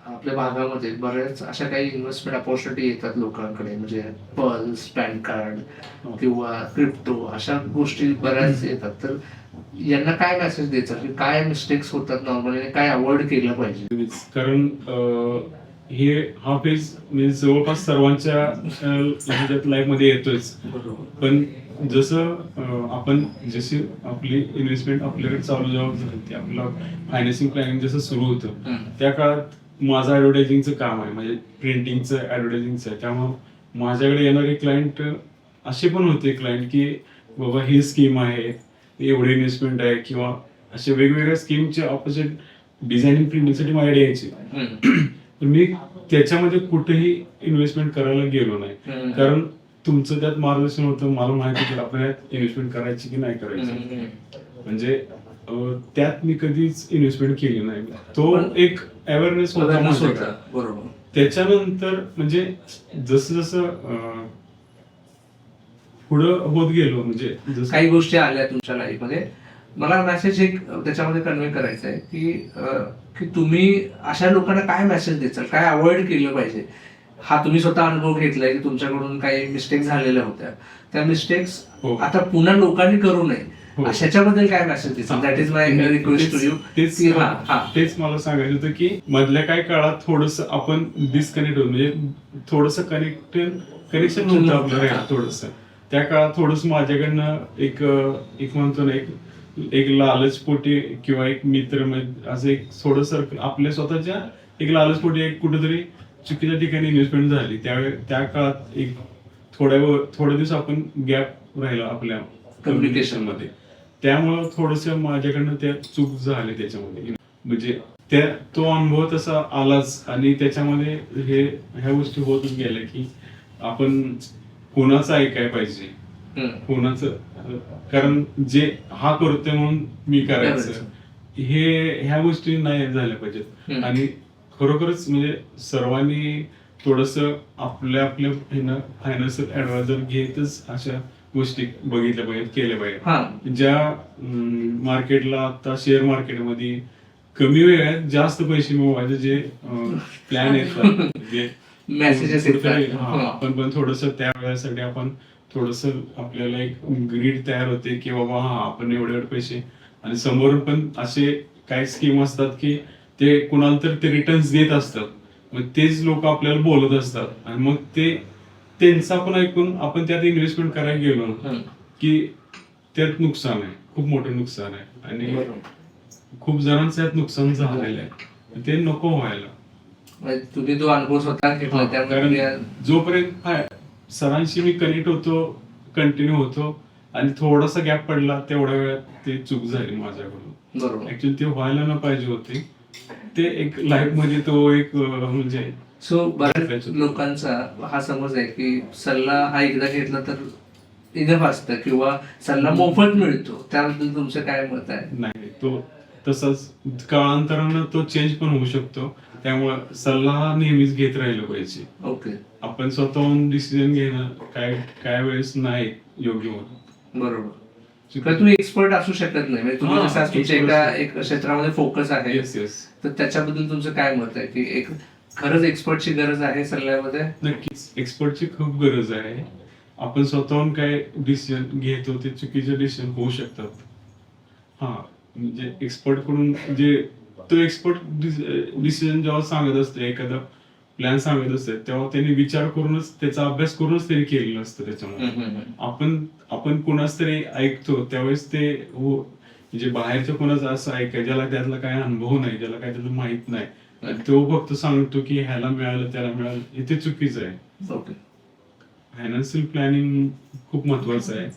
आपल्या भागामध्ये बऱ्याच अशा काही इन्व्हेस्टमेंट अपॉर्च्युनिटी येतात लोकांकडे, म्हणजे पल्स, पॅन कार्ड किंवा क्रिप्टो अशा गोष्टी बऱ्याच येतात. तर यांना काय मेसेज द्यायचा की काय मिस्टेक्स होतात नॉर्मली, काय अवॉइड केलं पाहिजे? कारण हा फेज म्हणजे जवळपास सर्वांच्या ह्याच्यात लाईफ मध्ये येतोच. बरोबर. पण जसं आपण जशी आपली इन्व्हेस्टमेंट आपल्याकडे चालू जेव्हा झाली, आपलं फायनान्सिंग प्लॅनिंग जसं सुरू होतं त्या काळात माझं ऍडव्हर्टायझिंगचं काम आहे, म्हणजे प्रिंटिंगचं ऍडव्हर्टायझिंगचं आहे. त्यामुळे माझ्याकडे येणारे क्लायंट असे पण होते क्लायंट की बाबा ही स्कीम आहे, एवढी इन्व्हेस्टमेंट आहे, किंवा असे वेगवेगळ्या स्कीमचे ऑपोजिट डिझायनिंग प्रिंटिंगसाठी माझ्याकडे यायचे. तर मी त्याच्यामध्ये कुठेही इन्व्हेस्टमेंट करायला गेलो नाही, कारण तुमचं त्यात मार्गदर्शन होतं, मला माहिती होतं आपल्याला इन्व्हेस्टमेंट करायची की नाही करायची. म्हणजे त्यात मी कधीच इन्व्हेस्टमेंट केली नाही. तो एक अवेअरनेस होता. बरोबर. त्याच्यानंतर म्हणजे जसं जसं पुढं होत गेलो, म्हणजे जसं काही गोष्टी आल्या तुमच्या लाईफ मध्ये, मला मेसेज एक त्याच्यामध्ये कन्वे करायचा आहे की तुम्ही अशा लोकांना काय मेसेज द्याल, काय अवॉइड केलं पाहिजे. हा तुम्ही स्वतः अनुभव घेतलाय की तुमच्याकडून काही मिस्टेक झालेल्या होत्या, त्या मिस्टेक्स आता पुन्हा लोकांनी करू नये, अशाच्याबद्दल काय मेसेज द्यायचा? That is my request to you. तेच मला सांगायचं होतं की मधल्या काही काळात थोडस आपण डिस्कनेक्ट होतो, म्हणजे थोडस कनेक्शन नव्हतं आपल्याला थोडस. त्या काळात थोडस माझ्याकडनं एक म्हणतो ना, एक लालचपोटी किंवा एक मित्र असं एक थोडस आपल्या स्वतःच्या एक लालचपोटी एक कुठेतरी चुकीच्या ठिकाणी इन्व्हेस्टमेंट झाली. त्या काळात एक थोड्या दिवस आपण गॅप राहिला आपल्या कम्युनिकेशन मध्ये. त्यामुळं थोडस माझ्याकडनं त्या चूक झाली त्याच्यामध्ये. म्हणजे तो अनुभव तसा आलाच, आणि त्याच्यामध्ये ह्या गोष्टी होतच गेल्या की आपण कोणाचं ऐकाय पाहिजे, कोणाचं, कारण जे हा करतोय म्हणून मी करायचं, ह्या गोष्टी नाही झाल्या पाहिजेत. आणि खरोखरच म्हणजे सर्वांनी थोडस आपल्या फायनान्शियल ऍडवायझर घेतच अशा गोष्टी बघितल्या पाहिजेत, केल्या पाहिजेत. ज्या मार्केटला आता शेअर मार्केटमध्ये कमी वेळात जास्त पैसे मिळवायचे जे प्लॅन येतात, जे मेसेजेस आपण पण थोडस त्या वेळेसाठी आपण थोडस आपल्याला एक ग्रीड तयार होते की बाबा आपण एवढे पैसे, आणि समोरून पण असे काही स्कीम असतात की ते कुणाला तर ते रिटर्न्स देत असतात, मग तेच लोक आपल्याला बोलत असतात, आणि मग त्यांचा पण ऐकून आपण त्यात इन्व्हेस्टमेंट करायला गेलो की त्यात नुकसान आहे, खूप मोठं नुकसान आहे, आणि खूप जणांचं यात नुकसान झालेलं आहे. ते नको व्हायला. तुम्ही तो अनुभव स्वतः घेतला, त्यामुळे जोपर्यंत सरांशी मी कनेक्ट होतो, कंटिन्यू होतो, आणि थोडासा गॅप पडला तेवढ्या वेळात ते चूक झाली माझ्याकडून. बरोबर. ऍक्च्युअली ते व्हायला न पाहिजे होते. ते एक लाईफ मध्ये तो एक म्हणजे बऱ्याच लोकांचा हा समज आहे की सल्ला हा एकदा घेतला तर इनफ असतं, किंवा सल्ला मोफत मिळतो. त्याबद्दल तुमचं काय मत आहे? नाही, तो तसाच काळांतरानं तो चेंज पण होऊ शकतो. त्यामुळे सल्ला नेहमीच घेत राहिलं पाहिजे. ओके. आपण स्वतःहून डिसिजन घेणं काय वेळेस नाही योग्य होत. बरोबर. तुम्ही एक्सपर्ट असू शकत नाही, म्हणजे तुम्ही जसं तुमच्या एक क्षेत्रामध्ये फोकस आहे, तर त्याच्याबद्दल तुमचं काय मत आहे की एक खरंच एक्सपर्टची गरज आहे सल्ल्यामध्ये? नक्कीच एक्सपर्टची खूप गरज आहे. आपण स्वतःहून काय डिसिजन घेतो ते चुकीचे डिसिजन होऊ शकतात. म्हणजे एक्सपर्ट कडून तो एक्सपर्ट डिसिजन जेव्हा सांगत असते, एखादा प्लॅन सांगत असते, तेव्हा त्यांनी विचार करूनच, त्याचा अभ्यास करूनच त्यांनी केलेलं असतं. त्याच्यामध्ये आपण कोणाच तरी ऐकतो त्यावेळेस ते म्हणजे बाहेरच्या कोणाचं असं ऐकाय ज्याला त्यातला काय अनुभव नाही, ज्याला काय त्यातलं माहित नाही, आणि तो फक्त सांगतो की ह्याला मिळालं त्याला मिळालं, हे ते चुकीचं आहे. फायनान्शियल प्लॅनिंग खूप महत्वाचं आहे.